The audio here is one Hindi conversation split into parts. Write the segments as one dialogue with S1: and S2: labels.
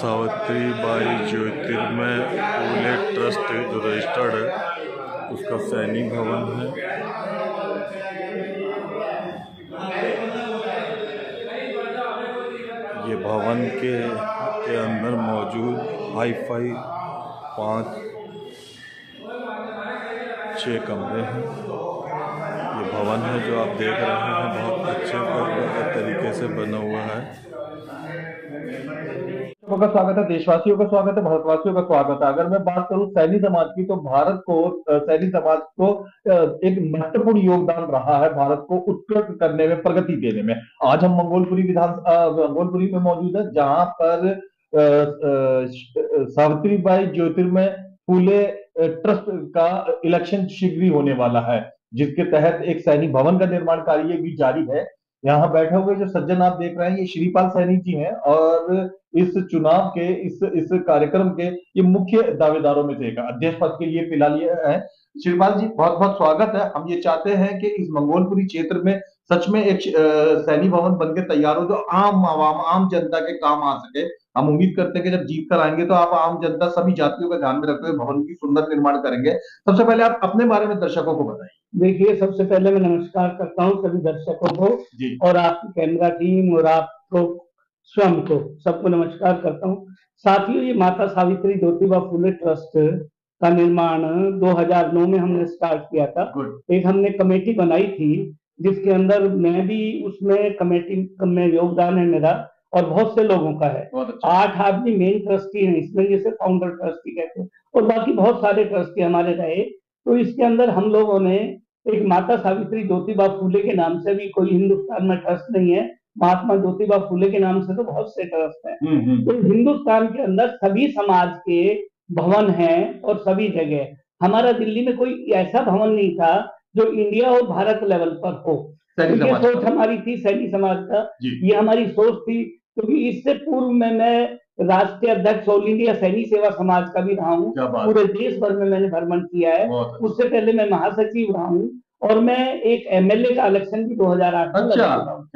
S1: सावित्रीबाई ज्योतिर्मय फूले ट्रस्ट जो रजिस्टर्ड है उसका सैनिक भवन है। ये भवन के अंदर मौजूद हाई-फाई 5-6 कमरे हैं। ये भवन है जो आप देख रहे हैं, बहुत अच्छे तरीके से बना हुआ है।
S2: का स्वागत है, देशवासियों का स्वागत है, भारतवासियों का स्वागत है। अगर मैं बात करूं सैनी समाज की, तो भारत को सैनी समाज को एक महत्वपूर्ण योगदान रहा है भारत को उत्कृष्ट करने में, प्रगति देने में। आज हम मंगोलपुरी में मौजूद है, जहां पर सावित्रीबाई ज्योतिर्मय फूले ट्रस्ट का इलेक्शन शीघ्र ही होने वाला है, जिसके तहत एक सैनिक भवन का निर्माण कार्य भी जारी है। यहाँ बैठे हुए जो सज्जन आप देख रहे हैं, ये श्रीपाल सैनी जी हैं और इस चुनाव के इस कार्यक्रम के ये मुख्य दावेदारों में से एक अध्यक्ष पद के लिए फिलहाल ये है। श्रीपाल जी, बहुत बहुत स्वागत है। हम ये चाहते हैं कि इस मंगोलपुरी क्षेत्र में सच में एक सैनी भवन बनकर तैयार हो, जो आम आवाम, आम जनता के काम आ सके। हम उम्मीद करते हैं कि जब जीत कर आएंगे तो आप आम जनता, सभी जातियों का ध्यान में रखते हुए भवन की सुंदर निर्माण करेंगे। सबसे पहले आप अपने बारे में दर्शकों को बताएं।
S3: देखिए, सबसे पहले मैं नमस्कार करता हूँ सभी दर्शकों को
S2: जी,
S3: और आपकी कैमरा टीम और आपको स्वयं को सबको नमस्कार करता हूँ। साथियों, ये माता सावित्री ज्योतिबा फूले ट्रस्ट का निर्माण 2009 में हमने स्टार्ट किया था। एक हमने कमेटी बनाई थी, जिसके अंदर मैं भी उसमें कमेटी में योगदान है मेरा और बहुत से लोगों का है। 8 आदमी मेन ट्रस्टी हैं इसमें, जिसे फाउंडर ट्रस्टी कहते हैं, और बाकी बहुत सारे ट्रस्टी हमारे रहे। तो इसके अंदर हम लोगों ने एक माता सावित्री ज्योतिबा फूले के नाम से भी कोई हिंदुस्तान में ट्रस्ट नहीं है, महात्मा ज्योतिबा फूले के नाम से तो बहुत से ट्रस्ट हैं। तो हिंदुस्तान के अंदर सभी समाज के भवन हैं और सभी जगह। हमारा दिल्ली में कोई ऐसा भवन नहीं था जो इंडिया और भारत लेवल पर हो। ये सोच हमारी थी सैनी समाज का, ये हमारी सोच थी, क्योंकि इससे पूर्व में मैं राष्ट्रीय अध्यक्ष ऑल इंडिया सैनिक सेवा समाज का भी रहा हूँ। पूरे देश भर में मैंने भ्रमण किया है। उससे पहले मैं महासचिव रहा हूँ और मैं एक एमएलए का इलेक्शन भी 2008 में लड़ चुका हूँ।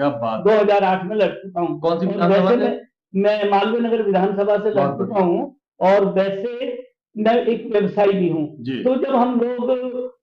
S3: 2008 में लड़ चुका हूँ।
S2: कौन सी विधानसभा से?
S3: मैं मालवीय नगर विधानसभा से लड़ चुका हूँ और वैसे मैं एक व्यवसायी भी हूँ। तो जब हम लोग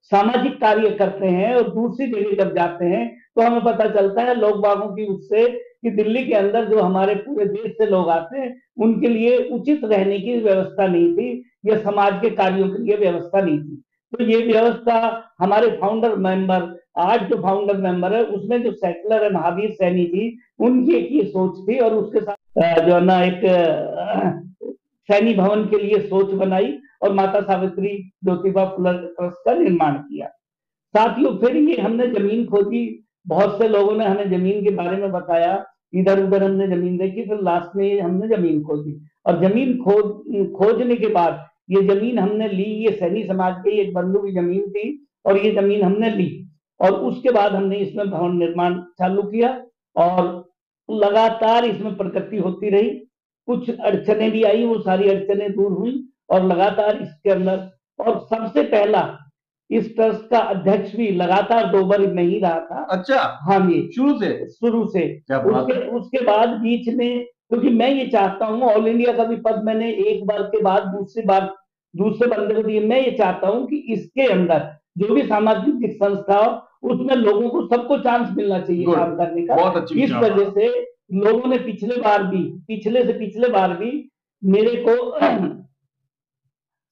S3: सामाजिक कार्य करते हैं और दूसरी जगह जब जाते हैं तो हमें पता चलता है लोग बागों की उससे कि दिल्ली के अंदर जो हमारे पूरे देश से लोग आते हैं उनके लिए उचित रहने की व्यवस्था नहीं थी, या समाज के कार्यों के लिए व्यवस्था नहीं थी। तो ये व्यवस्था हमारे फाउंडर मेंबर, आज जो फाउंडर मेंबर है उसमें जो सेटलर है महावीर सैनी जी, उनकी एक ये सोच थी और उसके साथ जो है ना एक सैनी भवन के लिए सोच बनाई और माता सावित्री ज्योतिबा फूले ट्रस्ट का निर्माण किया। साथियों, फिर ये हमने जमीन खोजी, बहुत से लोगों ने हमें जमीन के बारे में बताया, इधर उधर हमने जमीन देखी, फिर लास्ट में हमने जमीन खोजी और जमीन खोजने के बाद ये जमीन हमने ली। ये सैनी समाज के एक बंधु की जमीन थी और ये जमीन हमने ली और उसके बाद हमने इसमें भवन निर्माण चालू किया और लगातार इसमें प्रगति होती रही। कुछ अड़चने भी आई, वो सारी अड़चने दूर हुई और लगातार इसके अंदर, और सबसे पहला इस ट्रस्ट का अध्यक्ष भी लगातार 2 बार मैं ही रहा था।
S2: अच्छा,
S3: हाँ जी,
S2: शुरू से
S3: उसके बाद बीच में, क्योंकि मैं ये चाहता हूँ ऑल इंडिया का भी पद मैंने एक बार के बाद दूसरे बंदे को दिए। मैं ये चाहता हूँ कि इसके अंदर जो भी सामाजिक संस्था उसमें लोगों को सबको चांस मिलना चाहिए काम करने का। इस वजह से लोगों ने पिछले बार भी मेरे को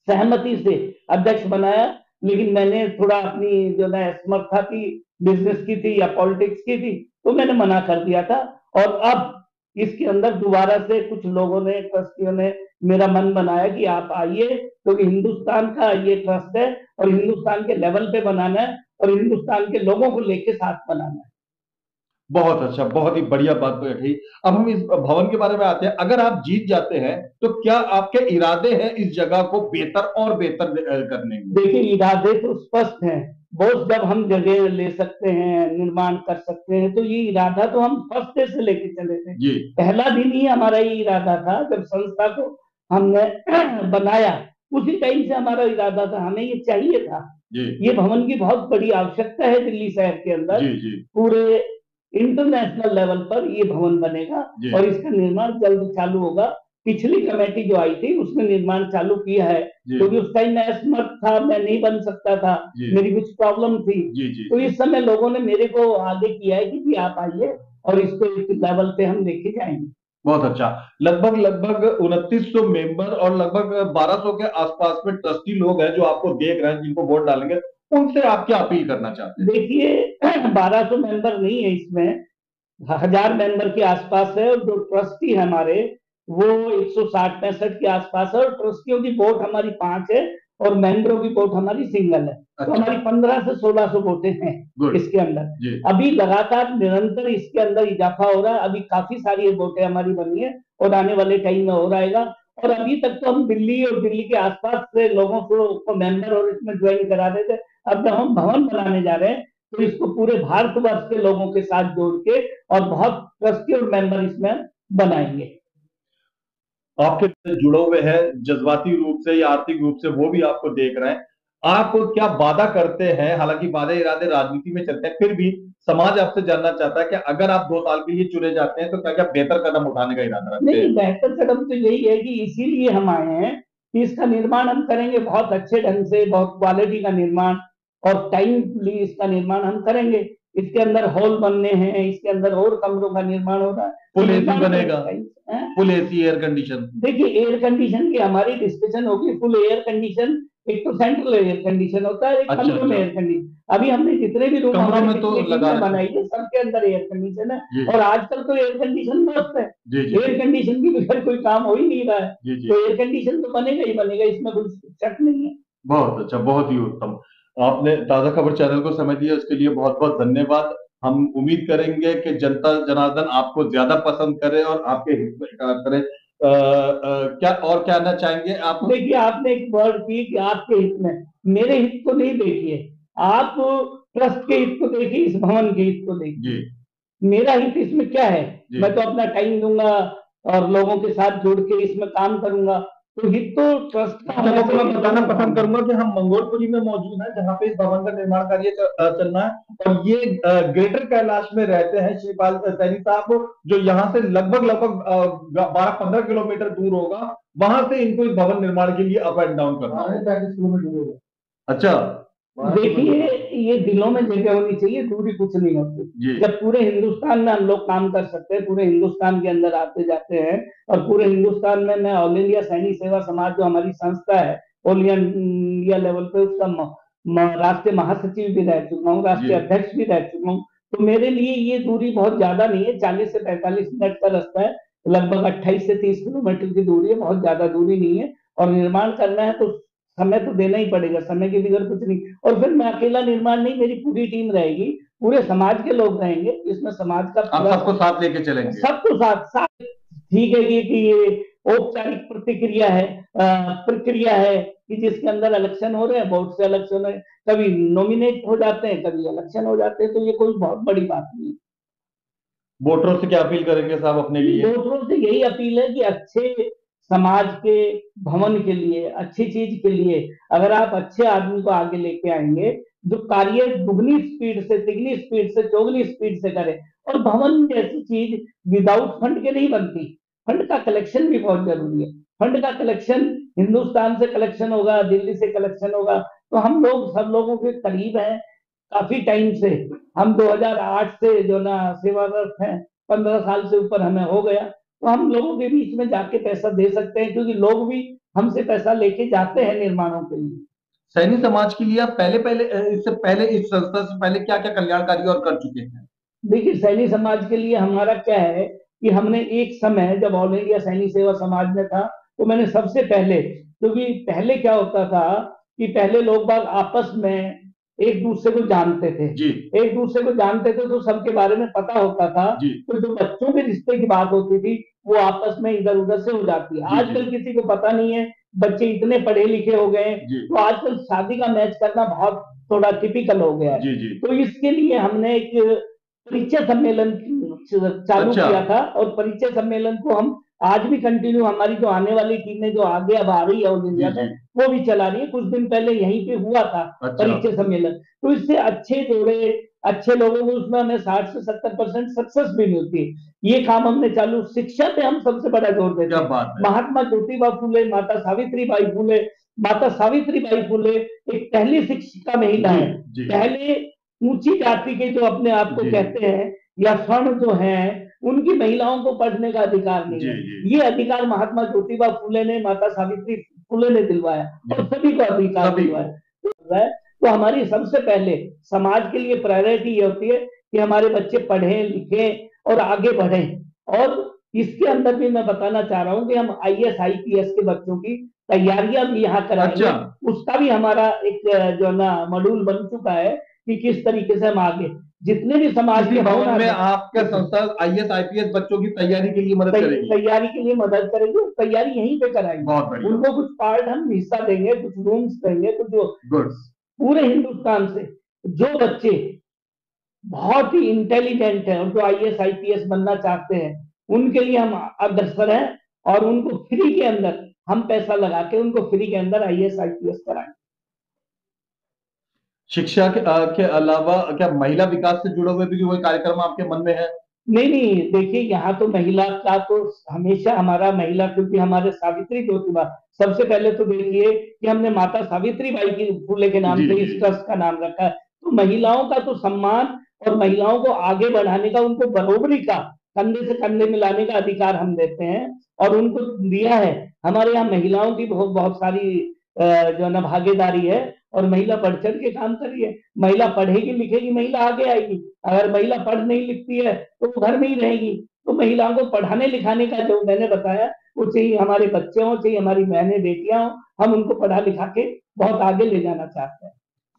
S3: सहमति से अध्यक्ष बनाया, लेकिन मैंने थोड़ा अपनी जो है असमर्था थी, बिजनेस की थी या पॉलिटिक्स की थी, तो मैंने मना कर दिया था। और अब इसके अंदर दोबारा से कुछ लोगों ने, ट्रस्टियों ने मेरा मन बनाया कि आप आइए, क्योंकि हिंदुस्तान का ये ट्रस्ट है और हिंदुस्तान के लेवल पे बनाना है और हिंदुस्तान के लोगों को लेके साथ बनाना है।
S2: बहुत अच्छा, बहुत ही बढ़िया बात कही। अब हम इस भवन के बारे में आते हैं। अगर आप जीत जाते हैं तो क्या आपके इरादे हैं इस जगह को बेहतर और बेहतर करने के?
S3: देखिए, इरादे तो स्पष्ट हैं बॉस। जब हम जगह ले सकते हैं, निर्माण कर सकते हैं, तो ये इरादा तो हम फर्स्ट डे से लेके चले थे। पहला दिन ही हमारा ये इरादा था, जब संस्था को हमने बनाया उसी टाइम से हमारा इरादा था, हमें ये चाहिए था। ये भवन की बहुत बड़ी आवश्यकता है दिल्ली शहर के अंदर। पूरे इंटरनेशनल लेवल पर ये भवन बनेगा और इसका निर्माण जल्द चालू होगा। पिछली कमेटी जो आई थी उसने निर्माण चालू किया है, क्योंकि उस टाइम मैं असमर्थ था, मैं नहीं बन सकता था, मेरी कुछ प्रॉब्लम थी। तो इस समय लोगों ने मेरे को आगे किया है कि जी आप आइए और इसको एक लेवल पे हम लेके जाएंगे।
S2: बहुत अच्छा। लगभग लगभग 2900 मेंबर और लगभग 1200 के आसपास में ट्रस्टी लोग हैं जो आपको देख रहे हैं, जिनको वोट डालेंगे, उनसे आप क्या अपील करना चाहते हैं?
S3: देखिए 1200 मेंबर नहीं है, इसमें 1000 मेंबर के आसपास है, और जो ट्रस्टी है हमारे वो 160-65 के आसपास है, और ट्रस्टियों की वोट हमारी 5 है और मेंबरों की वोट हमारी सिंगल है। तो हमारी 1500 से 1600 वोटें हैं इसके अंदर। अभी लगातार निरंतर इसके अंदर इजाफा हो रहा है, अभी काफी सारी वोटें हमारी बनी है और आने वाले टाइम में हो रहेगा। और अभी तक तो हम दिल्ली और दिल्ली के आसपास से लोगों को मेंबर और इसमें ज्वाइन करा देते। अब जब हम भवन बनाने जा रहे हैं तो इसको पूरे भारतवर्ष के लोगों के साथ जोड़ के और बहुत ट्रस्टी और मेंबर इसमें बनाएंगे।
S2: आपके जुड़े हुए हैं जज्बाती रूप से या आर्थिक रूप से, वो भी आपको देख रहे हैं। आप क्या वादा करते हैं? हालांकि वादे इरादे राजनीति में चलते हैं, फिर भी समाज आपसे जानना चाहता है कि अगर आप 2 साल के लिए चुने जाते हैं तो क्या क्या बेहतर कदम उठाने का इरादा रखते हैं?
S3: नहीं, बेहतर कदम तो यही है कि इसीलिए हम आए हैं कि इसका निर्माण हम करेंगे बहुत अच्छे ढंग से, बहुत क्वालिटी का निर्माण और टाइमली इसका निर्माण हम करेंगे। इसके अंदर हॉल बनने हैं, इसके अंदर और कमरों का निर्माण हो रहा है।
S2: फुल एसी बनेगा, फुल एसी एयर कंडीशन।
S3: देखिए एयर कंडीशन की हमारी डिस्कशन होगी। फुल एयर कंडीशन, एक तो सेंट्रल एयर कंडीशन होता है, एक कमरों में एयर कंडीशन। अभी हमने जितने भी रूम हमारे तो बनाई है सबके अंदर एयर कंडीशन है, और आजकल तो एयर कंडीशन मस्त है, एयर कंडीशन की बगैर कोई काम हो ही नहीं रहा है। तो एयर कंडीशन तो बनेगा ही बनेगा, इसमें कोई शक नहीं है।
S2: बहुत अच्छा, बहुत ही उत्तम। आपने ताजा खबर चैनल को समय दिया, उसके लिए बहुत बहुत धन्यवाद। हम उम्मीद करेंगे कि जनता जनार्दन आपको ज्यादा पसंद करे और आपके हित में कार्य करे। क्या और क्या कहना चाहेंगे आप?
S3: देखिए आपने एक वर्ड की कि आपके हित में, मेरे हित को नहीं देखिए, आप ट्रस्ट के हित को देखिए, इस भवन के हित को देखिए। मेरा हित इसमें क्या है? मैं तो अपना टाइम दूंगा और लोगों के साथ जुड़ के इसमें काम करूंगा, तो हित तो ट्रस्ट का।
S2: मैं बताना पसंद करूंगा कि हम मंगोलपुरी में मौजूद हैं, जहां पे इस भवन का निर्माण कार्य चल रहा है, और ये ग्रेटर कैलाश में रहते हैं श्रीपाल सैनी साहब, जो यहाँ से लगभग लगभग 12-15 किलोमीटर दूर होगा। वहां से इनको इस भवन निर्माण के लिए अप एंड डाउन करना है। 35 किलोमीटर होगा। अच्छा,
S3: देखिए ये दिलों में जगह होनी चाहिए, दूरी कुछ नहीं होती। जब पूरे हिंदुस्तान में हम लोग काम कर सकते हैं, पूरे हिंदुस्तान के अंदर आते जाते हैं, और पूरे हिंदुस्तान में मैं ऑल इंडिया सैनिक सेवा समाज जो हमारी संस्था है ऑल इंडिया लेवल पे, उसका राष्ट्रीय महासचिव भी रह चुका हूँ, राष्ट्रीय अध्यक्ष भी रह चुका हूँ। तो मेरे लिए ये दूरी बहुत ज्यादा नहीं है, 40 से 45 मिनट का रास्ता है, लगभग 28 से 30 किलोमीटर की दूरी है, बहुत ज्यादा दूरी नहीं है। और निर्माण करना है तो समय तो देना ही पड़ेगा, समय के बगैर कुछ नहीं। और फिर मैं अकेला निर्माण नहीं, मेरी पूरी टीम रहेगी, पूरे समाज के लोग रहेंगे, इसमें समाज का
S2: आप सबको साथ लेके चलेंगे।
S3: सबको साथ। ठीक है कि ये औपचारिक प्रक्रिया है कि जिसके अंदर इलेक्शन हो रहे हैं, वोट से इलेक्शन है, कभी नॉमिनेट हो जाते हैं, कभी इलेक्शन हो जाते हैं, तो ये कोई बहुत बड़ी बात नहीं।
S2: वोटरों से क्या अपील करेंगे साहब अपने लिए?
S3: वोटरों से यही अपील है कि अच्छे समाज के भवन के लिए, अच्छी चीज के लिए अगर आप अच्छे आदमी को आगे लेके आएंगे, जो कार्य दुगनी स्पीड से, तिगनी स्पीड से, चौगनी स्पीड से करे। और भवन जैसी चीज विदाउट फंड के नहीं बनती, फंड का कलेक्शन भी बहुत जरूरी है। फंड का कलेक्शन हिंदुस्तान से कलेक्शन होगा, दिल्ली से कलेक्शन होगा, तो हम लोग सब लोगों के करीब हैं काफी टाइम से। हम 2008 से जो ना सेवारत हैं, 15 साल से ऊपर हमें हो गया, तो हम लोगों के बीच में जाके पैसा दे सकते हैं, क्योंकि लोग भी हमसे पैसा लेके जाते हैं निर्माणों के लिए।
S2: सैनी समाज के लिए आप इससे पहले इस संस्था से पहले क्या क्या कल्याणकारी और कर चुके हैं?
S3: देखिए सैनी समाज के लिए हमारा क्या है कि हमने एक समय जब ऑल इंडिया सैनिक सेवा समाज में था, तो मैंने सबसे पहले, क्योंकि पहले क्या होता था कि पहले लोग बाग आपस में एक दूसरे को जानते थे, एक दूसरे को जानते थे, तो सबके बारे में पता होता था। तो जो बच्चों के रिश्ते की बात होती थी वो आपस में इधर उधर से हो जाती है। आजकल किसी को पता नहीं है, बच्चे इतने पढ़े लिखे हो गए, तो आजकल शादी का मैच करना बहुत थोड़ा टिपिकल हो गया है। तो इसके लिए हमने एक परिचय सम्मेलन चालू किया था, और परिचय सम्मेलन को हम आज भी कंटिन्यू, हमारी जो आने वाली टीमें जो आगे अब आ रही है ऑल इंडिया में, वो भी चला रही है। कुछ दिन पहले यहीं पे हुआ था परिचय सम्मेलन। तो इससे अच्छे जोड़े अच्छे लोगों को उसमें हमें 60 से 70% सक्सेस भी मिलती है। ये काम हमने चालू, शिक्षा पे हम सबसे बड़ा जोर देते हैं। महात्मा ज्योतिबा फुले, माता सावित्रीबाई फुले, माता सावित्रीबाई फुले एक पहली शिक्षिका महिला है। पहले ऊंची जाति के जो अपने आप को कहते हैं या स्वर्ण जो हैं, उनकी महिलाओं को पढ़ने का अधिकार नहीं है। ये अधिकार महात्मा ज्योतिबा फुले ने, माता सावित्री फुले ने दिलवाया और सभी को अधिकार दिलवाया। तो हमारी सबसे पहले समाज के लिए प्रायोरिटी ये होती है कि हमारे बच्चे पढ़ें लिखें और आगे बढ़ें। और इसके अंदर भी मैं बताना चाह रहा हूँ कि हम IAS IPS के बच्चों की तैयारियां भी यहाँ कराएंगे। उसका भी हमारा एक जो है ना मॉड्यूल बन चुका है कि किस तरीके से हम आगे जितने भी समाज के
S2: भवन में आपका संस्था IAS IPS बच्चों की तैयारी के लिए मदद करेगी।
S3: तैयारी के लिए मदद करेगी, तैयारी यहीं पे कराएंगे। उनको कुछ पार्ट हम हिस्सा देंगे, कुछ रूम्स देंगे, कुछ पूरे हिंदुस्तान से जो बच्चे बहुत ही इंटेलिजेंट हैं और जो IAS IPS बनना चाहते हैं, उनके लिए हम अग्रसर हैं और उनको फ्री के अंदर हम पैसा लगा के उनको फ्री के अंदर IAS IPS कराएंगे।
S2: शिक्षा के अलावा क्या महिला विकास से जुड़े हुए भी कोई कार्यक्रम आपके मन में है?
S3: नहीं, देखिए यहाँ तो महिला का तो हमेशा हमारा महिला, क्योंकि हमारे सावित्री ज्योतिबा, सबसे पहले तो देखिए कि हमने माता सावित्रीबाई की फुले के नाम से इस ट्रस्ट का नाम रखा है। तो महिलाओं का तो सम्मान और महिलाओं को आगे बढ़ाने का, उनको बरोबरी का, कंधे से कंधे मिलाने का अधिकार हम देते हैं और उनको दिया है। हमारे यहाँ महिलाओं की बहुत सारी जो है ना भागीदारी है और महिला बढ़ चढ़ के काम कर रही है। महिला पढ़ेगी लिखेगी, महिला आगे आएगी। अगर महिला पढ़ नहीं लिखती है तो वो घर में ही रहेगी। तो महिलाओं को पढ़ाने लिखाने का जो मैंने बताया, वो चाहिए हमारे बच्चे हों, चाहिए हमारी बहनें बेटियां हों, हम उनको पढ़ा लिखा के बहुत आगे ले जाना चाहते हैं।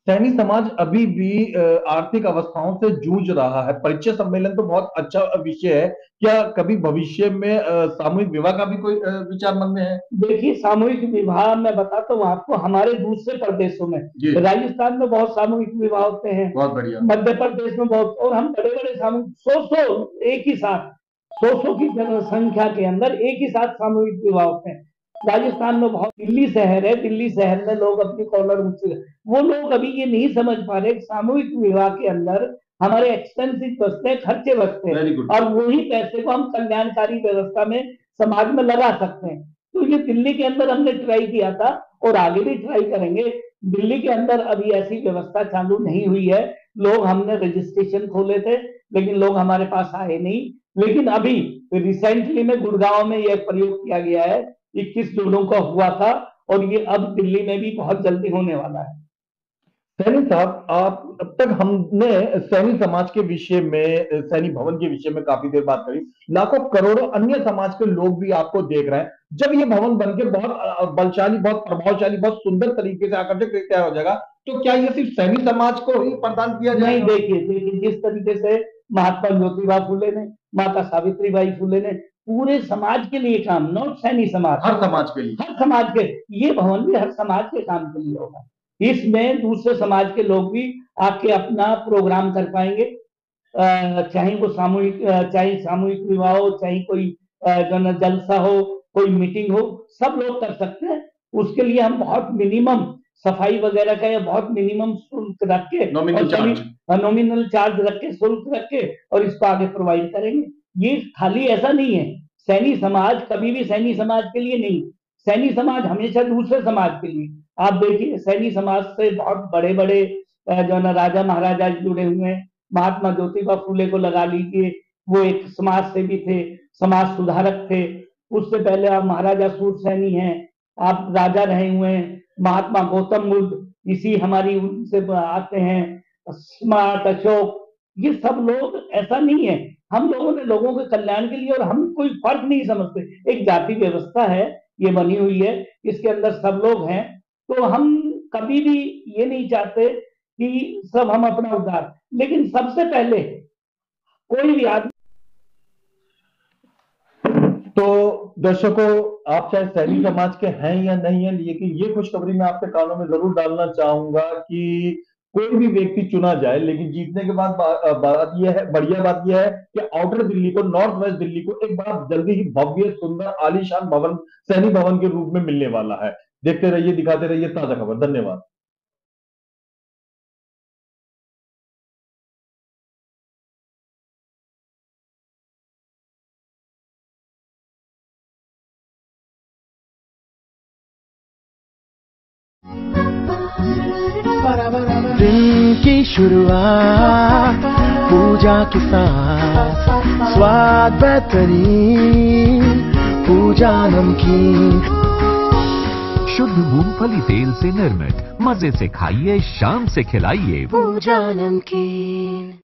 S2: सैनी समाज अभी भी आर्थिक अवस्थाओं से जूझ रहा है। परिचय सम्मेलन तो बहुत अच्छा विषय है, क्या कभी भविष्य में सामूहिक विवाह का भी कोई विचार मन में है?
S3: देखिए, सामूहिक विवाह मैं बताता हूँ आपको, हमारे दूसरे प्रदेशों में, राजस्थान में बहुत सामूहिक विवाह होते हैं,
S2: बहुत बढ़िया,
S3: मध्य प्रदेश में बहुत, और हम बड़े बड़े सामूहिक 100 एक ही साथ 100 की जनसंख्या के अंदर एक ही साथ सामूहिक विवाह होते हैं। राजस्थान में बहुत, दिल्ली शहर है, दिल्ली शहर में लोग अपनी कॉलर ऊंची, वो लोग अभी ये नहीं समझ पा रहे सामूहिक विवाह के अंदर हमारे एक्सपेंसिव बचते हैं, खर्चे बचते हैं और वही पैसे को हम कल्याणकारी व्यवस्था में समाज में लगा सकते हैं। तो ये दिल्ली के अंदर हमने ट्राई किया था और आगे भी ट्राई करेंगे। दिल्ली के अंदर अभी ऐसी व्यवस्था चालू नहीं हुई है। लोग, हमने रजिस्ट्रेशन खोले थे लेकिन लोग हमारे पास आए नहीं। लेकिन अभी रिसेंटली में गुड़गांव में यह प्रयोग किया गया है, 21 जून को हुआ था और ये अब दिल्ली में भी बहुत जल्दी होने वाला है।
S2: सैनी साहब, आप अब तक हमने सैनी समाज के विषय में, सैनी भवन के विषय में काफी देर बात करी। लाखों करोड़ों अन्य समाज के लोग भी आपको देख रहे हैं। जब ये भवन बनके बहुत बलशाली, बहुत प्रभावशाली, बहुत सुंदर तरीके से आकर्षक तैयार हो जाएगा, तो क्या ये सिर्फ सैनी समाज को ही प्रदान किया जाएगा?
S3: नहीं, देखिए जिस तरीके से महात्मा ज्योतिबा फुले ने, माता सावित्रीबाई फुले ने पूरे समाज के लिए काम, नॉट सैनी समाज,
S2: हर समाज के लिए,
S3: हर समाज के, ये भवन भी हर समाज के काम के लिए होगा। इसमें दूसरे समाज के लोग भी आके अपना प्रोग्राम कर पाएंगे, चाहे वो सामूहिक, चाहे सामूहिक विवाह हो, चाहे कोई जलसा हो, कोई मीटिंग हो, सब लोग कर सकते हैं। उसके लिए हम बहुत मिनिमम सफाई वगैरह का या बहुत मिनिमम शुल्क रख के, नॉमिनल चार्ज रख के, शुल्क रख के और इसको आगे प्रोवाइड करेंगे। ये खाली ऐसा नहीं है, सैनी समाज कभी भी सैनी समाज के लिए नहीं, सैनी समाज हमेशा दूसरे समाज के लिए। आप देखिए, सैनी समाज से बहुत बड़े बड़े जो ना राजा महाराजा जुड़े हुए हैं। महात्मा ज्योतिबा फुले को लगा लीजिए, वो एक समाज सेवी थे, समाज सुधारक थे। उससे पहले आप महाराजा सूरसैनी हैं, आप राजा रहे हुए हैं। महात्मा गौतम बुद्ध इसी हमारी उनसे आते हैं, स्मार्ट अशोक, ये सब लोग, ऐसा नहीं है, हम लोगों ने लोगों के कल्याण के लिए, और हम कोई फर्क नहीं समझते। एक जाति व्यवस्था है, ये बनी हुई है, इसके अंदर सब लोग हैं। तो हम कभी भी ये नहीं चाहते कि सब हम अपना उद्धार, लेकिन सबसे पहले कोई भी आदमी।
S2: तो दर्शकों, आप चाहे सैनी समाज के हैं या नहीं है, लेकिन ये खुशखबरी मैं आपके कानों में जरूर डालना चाहूंगा कि कोई भी व्यक्ति चुना जाए, लेकिन जीतने के बाद बात यह है, बढ़िया बात यह है कि आउटर दिल्ली को, नॉर्थ वेस्ट दिल्ली को एक बड़ा जल्दी ही भव्य, सुंदर, आलीशान भवन सैनी भवन के रूप में मिलने वाला है। देखते रहिए, दिखाते रहिए ताजा खबर। धन्यवाद।
S4: दिन की शुरुआत पूजा के साथ, स्वाद बेहतरीन पूजा नमकीन।
S5: शुद्ध मूंगफली तेल से निर्मित, मजे से खाइए, शाम से खिलाइए
S4: पूजा नमकीन।